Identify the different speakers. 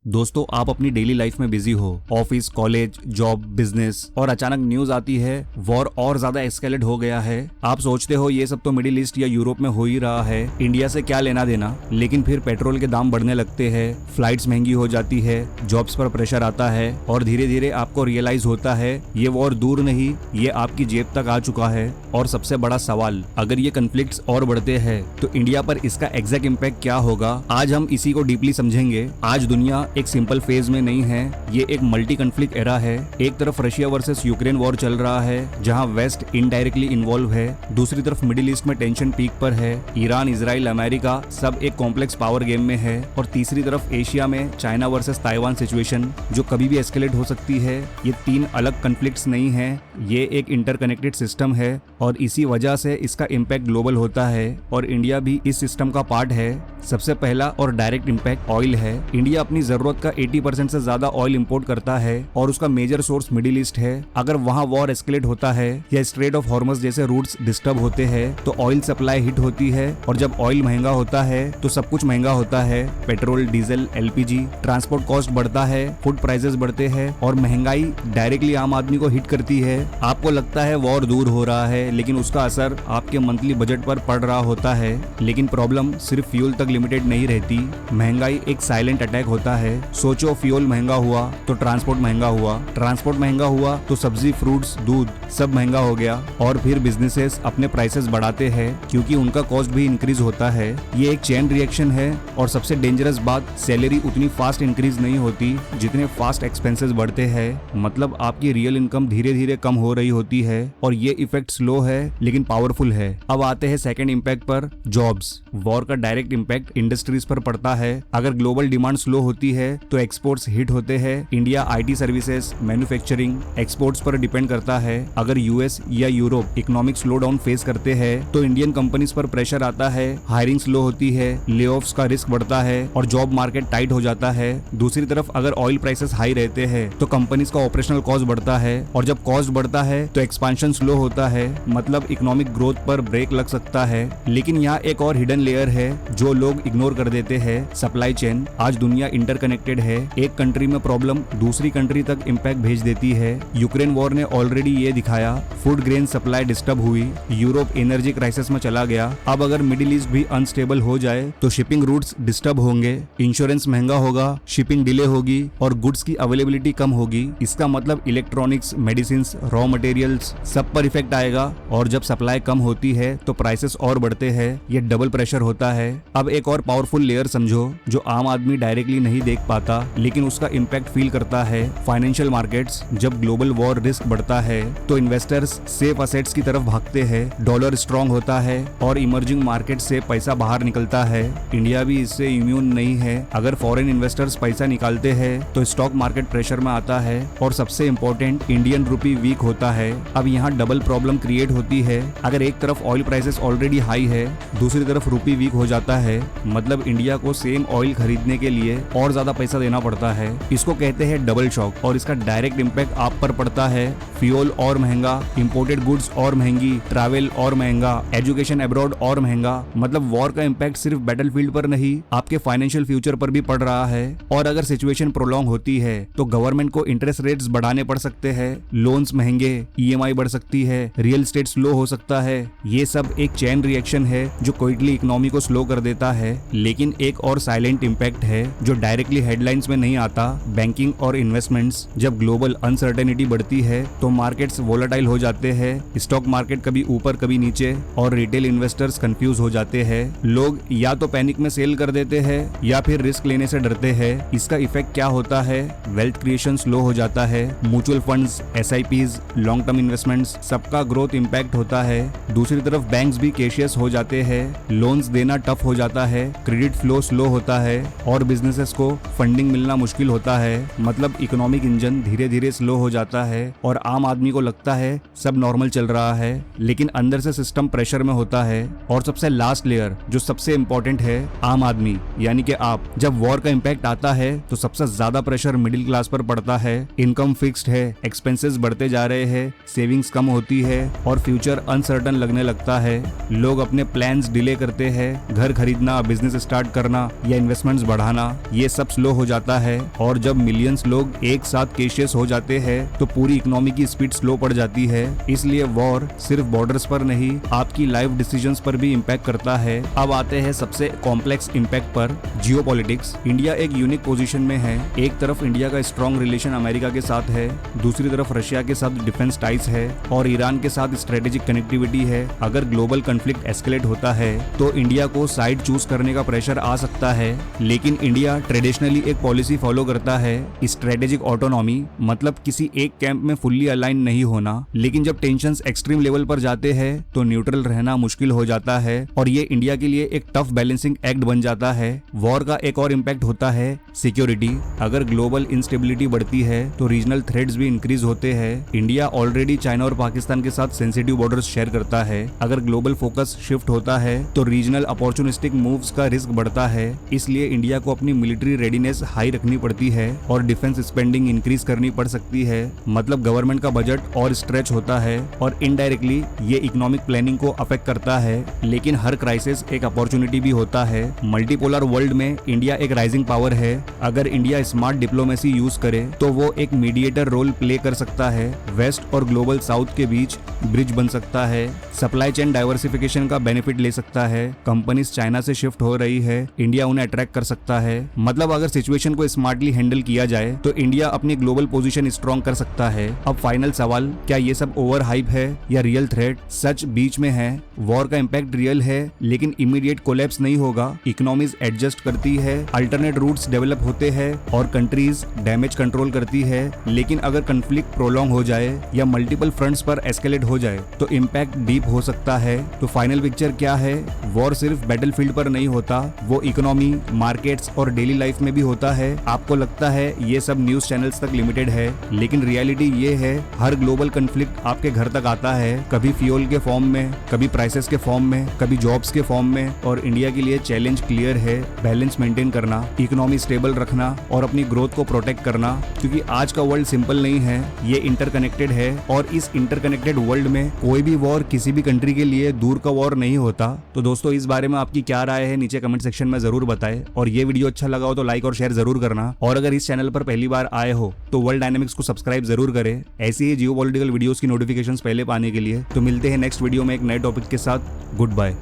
Speaker 1: दोस्तों, आप अपनी डेली लाइफ में बिजी हो, ऑफिस, कॉलेज, जॉब, बिजनेस, और अचानक न्यूज आती है वॉर और ज्यादा एस्केलेट हो गया है। आप सोचते हो ये सब तो मिडिल ईस्ट या यूरोप में हो ही रहा है, इंडिया से क्या लेना देना। लेकिन फिर पेट्रोल के दाम बढ़ने लगते हैं, फ्लाइट्स महंगी हो जाती है, जॉब्स पर प्रेशर आता है और धीरे धीरे आपको रियलाइज होता है ये वॉर दूर नहीं, ये आपकी जेब तक आ चुका है। और सबसे बड़ा सवाल, अगर ये कन्फ्लिक्ट्स और बढ़ते हैं तो इंडिया पर इसका एग्जैक्ट इम्पैक्ट क्या होगा, आज हम इसी को डीपली समझेंगे। आज दुनिया एक सिंपल फेज में नहीं है, ये एक मल्टी कन्फ्लिक्ट एरा है। एक तरफ रशिया वर्सेस यूक्रेन वॉर चल रहा है जहां वेस्ट इनडायरेक्टली इन्वॉल्व है, दूसरी तरफ मिडिल ईस्ट में टेंशन पीक पर है, ईरान, इजराइल, अमेरिका सब एक कॉम्प्लेक्स पावर गेम में है, और तीसरी तरफ एशिया में चाइना वर्सेस ताइवान सिचुएशन जो कभी भी एस्केलेट हो सकती है। ये तीन अलग कन्फ्लिक्ट्स नहीं है, ये एक इंटरकनेक्टेड सिस्टम है और इसी वजह से इसका इम्पैक्ट ग्लोबल होता है और इंडिया भी इस सिस्टम का पार्ट है। सबसे पहला और डायरेक्ट इम्पैक्ट ऑयल है। इंडिया अपनी जरूरत का 80% से ज्यादा ऑयल इंपोर्ट करता है और उसका मेजर सोर्स मिडिल ईस्ट है। अगर वहां वॉर एस्केलेट होता है या स्ट्रेट ऑफ हॉर्मस जैसे रूट्स डिस्टर्ब होते हैं तो ऑयल सप्लाई हिट होती है, और जब ऑयल महंगा होता है तो सब कुछ महंगा होता है। Petrol, diesel, LPG, transport cost बढ़ता है, फूड प्राइसेस बढ़ते हैं और महंगाई डायरेक्टली आम आदमी को हिट करती है। आपको लगता है वॉर दूर हो रहा है, लेकिन उसका असर आपके मंथली बजट पर पड़ रहा होता है। लेकिन प्रॉब्लम सिर्फ फ्यूल तक लिमिटेड नहीं रहती, महंगाई एक साइलेंट अटैक होता है। सोचो, फ्यूल महंगा हुआ तो ट्रांसपोर्ट महंगा हुआ, ट्रांसपोर्ट महंगा हुआ तो सब्जी, फ्रूट्स, दूध सब महंगा हो गया, और फिर बिजनेसेस अपने प्राइसेस बढ़ाते हैं क्योंकि उनका कॉस्ट भी इंक्रीज होता है। ये एक चेन रिएक्शन है। और सबसे डेंजरस बात, सैलरी उतनी फास्ट इंक्रीज नहीं होती जितने फास्ट एक्सपेंसेस बढ़ते हैं। मतलब आपकी रियल इनकम धीरे धीरे कम हो रही होती है, और ये इफेक्ट स्लो है लेकिन पावरफुल है। अब आते हैं सेकंड इम्पैक्ट पर, जॉब्स। वॉर का डायरेक्ट इम्पैक्ट इंडस्ट्रीज पर पड़ता है। अगर ग्लोबल डिमांड स्लो होती है तो एक्सपोर्ट्स हिट होते हैं। India IT services, manufacturing, exports पर डिपेंड करता है। अगर यूएस या Europe economic slow down face करते हैं तो इंडियन कंपनीज पर प्रेशर आता है, हायरिंग स्लो होती है, लेऑफ्स का रिस्क बढ़ता है और जॉब मार्केट टाइट हो जाता है। दूसरी तरफ अगर ऑयल प्राइसेस हाई रहते हैं तो कंपनीज का ऑपरेशनल कॉस्ट बढ़ता है, और जब कॉस्ट बढ़ता है तो एक्सपांशन स्लो होता है, मतलब इकोनॉमिक ग्रोथ पर ब्रेक लग सकता है। लेकिन यहाँ एक और हिडन लेयर है जो लोग इग्नोर कर देते हैं, सप्लाई चेन। आज दुनिया इंटरकनेक्टेड है, एक कंट्री में प्रॉब्लम दूसरी कंट्री तक इम्पैक्ट भेज देती है। यूक्रेन वॉर ने ऑलरेडी ये दिखाया, फूड ग्रेन सप्लाई डिस्टर्ब हुई, यूरोप एनर्जी क्राइसिस में चला गया। अब अगर मिडिल ईस्ट भी अनस्टेबल हो जाए तो शिपिंग रूट्स डिस्टर्ब होंगे, इंश्योरेंस महंगा होगा, शिपिंग डिले होगी और गुड्स की अवेलेबिलिटी कम होगी। इसका मतलब इलेक्ट्रॉनिक्स, मेडिसिन, रॉ मटेरियल्स सब पर इफेक्ट आएगा, और जब सप्लाई कम होती है तो प्राइसेस और बढ़ते हैं। ये डबल प्रेशर होता है। अब एक और पावरफुल लेयर समझो जो आम आदमी डायरेक्टली नहीं देख पाता लेकिन उसका इम्पैक्ट फील करता है, फाइनेंशियल मार्केट्स। जब ग्लोबल वॉर रिस्क बढ़ता है तो इन्वेस्टर्स सेफ असेट्स की तरफ भागते हैं, डॉलर स्ट्रांग होता है और इमर्जिंग मार्केट से पैसा बाहर निकलता है। इंडिया भी इससे इम्यून नहीं है। अगर फॉरेन इन्वेस्टर्स पैसा निकालते हैं तो स्टॉक मार्केट प्रेशर में आता है, और सबसे इम्पोर्टेंट, इंडियन रुपी वीक होता है। अब यहाँ डबल प्रॉब्लम क्रिएट होती है। अगर एक तरफ ऑयल प्राइसेस ऑलरेडी हाई है, दूसरी तरफ रुपी वीक हो जाता है, मतलब इंडिया को सेम ऑयल खरीदने के लिए और ज्यादा पैसा देना पड़ता है। इसको कहते हैं डबल शॉक, और इसका डायरेक्ट इम्पैक्ट आप पर पड़ता है। फ्यूल और महंगा, इंपोर्टेड गुड्स और महंगी, ट्रैवल और महंगा, एजुकेशन अब्रॉड और महंगा। मतलब वॉर का इम्पैक्ट सिर्फ बैटलफील्ड पर नहीं, आपके फाइनेंशियल फ्यूचर पर भी पड़ रहा है। और अगर सिचुएशन प्रोलॉन्ग होती है तो गवर्नमेंट को इंटरेस्ट रेट्स बढ़ाने पड़ सकते हैं, लोन्स महंगे, ईएमआई बढ़ सकती है, रियल एस्टेट स्लो हो सकता है। ये सब एक चेन रिएक्शन है जो क्विकली इकोनॉमी को स्लो कर देता है। लेकिन एक और साइलेंट इम्पैक्ट है जो डायरेक्टली हेडलाइंस में नहीं आता, बैंकिंग और इन्वेस्टमेंट्स। जब ग्लोबल अनसर्टेनिटी बढ़ती है तो मार्केट्स वोलेटाइल हो जाते हैं, स्टॉक मार्केट कभी ऊपर कभी नीचे, और रिटेल इन्वेस्टर्स कंफ्यूज हो जाते हैं। लोग या तो पैनिक में सेल कर देते हैं या फिर रिस्क लेने से डरते हैं। इसका इफेक्ट क्या होता है, वेल्थ क्रिएशन स्लो हो जाता है, mutual funds, SIPs, long term investments सबका ग्रोथ इम्पैक्ट होता है। दूसरी तरफ बैंक्स भी कैशियस हो जाते हैं, लोन्स देना टफ हो जाता है, क्रेडिट फ्लो स्लो होता है और बिजनेसेस को फंडिंग मिलना मुश्किल होता है। मतलब इकोनॉमिक इंजन धीरे धीरे स्लो हो जाता है और आम आदमी को लगता है सब नॉर्मल चल रहा है, लेकिन अंदर से सिस्टम प्रेशर में होता है। और सबसे लास्ट लेयर जो सबसे इंपॉर्टेंट है, आम आदमी यानी कि आप। जब वॉर का इम्पैक्ट आता है तो सबसे ज्यादा प्रेशर मिडिल क्लास पर पड़ता है। इनकम फिक्स्ड है, एक्सपेंसेस बढ़ते जा रहे हैं, सेविंग्स कम होती है और फ्यूचर अनसर्टन लगने लगता है। लोग अपने प्लान्स डिले करते हैं, घर खरीदना करना, बिजनेस स्टार्ट करना या इन्वेस्टमेंट्स बढ़ाना, ये सब स्लो हो जाता है। और जब मिलियंस लोग एक साथ केशियस हो जाते हैं तो पूरी इकोनॉमी की स्पीड स्लो पड़ जाती है। इसलिए वॉर सिर्फ बॉर्डर्स पर नहीं, आपकी लाइफ डिसीजंस पर भी इम्पैक्ट करता है। अब आते हैं सबसे कॉम्प्लेक्स इम्पैक्ट पर, जियोपॉलिटिक्स। इंडिया एक यूनिक पोजीशन में है। एक तरफ इंडिया का स्ट्रॉन्ग रिलेशन अमेरिका के साथ है, दूसरी तरफ रशिया के साथ डिफेंस टाइज है और ईरान के साथ स्ट्रेटेजिक कनेक्टिविटी है। अगर ग्लोबल कॉन्फ्लिक्ट एस्केलेट होता है तो इंडिया को साइड चूज करने का प्रेशर आ सकता है। लेकिन इंडिया ट्रेडिशनली एक पॉलिसी फॉलो करता है, स्ट्रेटेजिक ऑटोनॉमी, मतलब किसी एक कैंप में फुल्ली अलाइन नहीं होना। लेकिन जब टेंशंस एक्सट्रीम लेवल पर जाते हैं तो न्यूट्रल रहना मुश्किल हो जाता है और ये इंडिया के लिए एक टफ बैलेंसिंग एक्ट बन जाता है। वॉर का एक और इम्पैक्ट होता है सिक्योरिटी। अगर ग्लोबल इंस्टेबिलिटी बढ़ती है तो रीजनल थ्रेट्स भी इंक्रीज होते हैं। इंडिया ऑलरेडी चाइना और पाकिस्तान के साथ सेंसिटिव बॉर्डर्स शेयर करता है। अगर ग्लोबल फोकस शिफ्ट होता है तो रीजनल अपॉर्चुनिस्टिक मूव्स का रिस्क बढ़ता है। इसलिए इंडिया को अपनी मिलिट्री रेडीनेस हाई रखनी पड़ती है और डिफेंस स्पेंडिंग इंक्रीज करनी पड़ सकती है। मतलब गवर्नमेंट का बजट और स्ट्रेच होता है और इनडायरेक्टली ये इकोनॉमिक प्लानिंग को अफेक्ट करता है। लेकिन हर क्राइसिस एक अपॉर्चुनिटी भी होता है। मल्टीपोलर वर्ल्ड में इंडिया एक राइजिंग पावर है। अगर इंडिया स्मार्ट डिप्लोमेसी यूज करे तो वो एक मीडिएटर रोल प्ले कर सकता है, वेस्ट और ग्लोबल साउथ के बीच ब्रिज बन सकता है, सप्लाई चेन डाइवर्सिफिकेशन का बेनिफिट ले सकता है। कंपनीज चाइना से शिफ्ट हो रही है, इंडिया उन्हें अट्रैक्ट कर सकता है। मतलब अगर सिचुएशन को स्मार्टली हैंडल किया जाए तो इंडिया अपनी ग्लोबल पोजीशन स्ट्रॉन्ग कर सकता है। अब फाइनल सवाल, क्या ये सब ओवर हाइप है या रियल थ्रेट? सच बीच में है। वॉर का इम्पैक्ट रियल है लेकिन इमीडिएट कोलैप्स नहीं होगा। इकोनॉमीज एडजस्ट करती है, अल्टरनेट रूट्स डेवलप होते हैं और कंट्रीज डैमेज कंट्रोल करती है। लेकिन अगर कन्फ्लिक्ट प्रोलॉन्ग हो जाए या मल्टीपल फ्रंट्स पर एस्केलेट हो जाए तो इम्पैक्ट डीप हो सकता है। तो फाइनल पिक्चर क्या है? वॉर सिर्फ बैटलफील्ड पर नहीं होता, वो इकोनॉमी, मार्केट्स और डेली लाइफ में भी होता है। आपको लगता है ये सब न्यूज चैनल्स तक लिमिटेड है, लेकिन रियलिटी ये है हर ग्लोबल कन्फ्लिक्ट आपके घर तक आता है, कभी फ्यूल के फॉर्म में, कभी प्राइसेस के फॉर्म में, कभी जॉब्स के फॉर्म में। और इंडिया के लिए चैलेंज क्लियर है, बैलेंस मेंटेन करना, इकोनॉमी स्टेबल रखना और अपनी ग्रोथ को प्रोटेक्ट करना। क्योंकि आज का वर्ल्ड सिंपल नहीं है, ये इंटरकनेक्टेड है और इस इंटरकनेक्टेड वर्ल्ड में कोई भी वॉर किसी भी कंट्री के लिए दूर का वॉर नहीं होता। तो दोस्तों, इस बारे में आपकी क्या राय है नीचे कमेंट सेक्शन में जरूर बताएं और ये वीडियो अच्छा लगा हो तो लाइक और शेयर जरूर करना। और अगर इस चैनल पर पहली बार आए हो तो वर्ल्ड डायनेमिक्स को सब्सक्राइब जरूर करें। ऐसी ही जियोपॉलिटिकल वीडियोस की नोटिफिकेशंस पहले पाने के लिए। तो मिलते हैं नेक्स्ट वीडियो में एक नए टॉपिक के साथ। Good bye.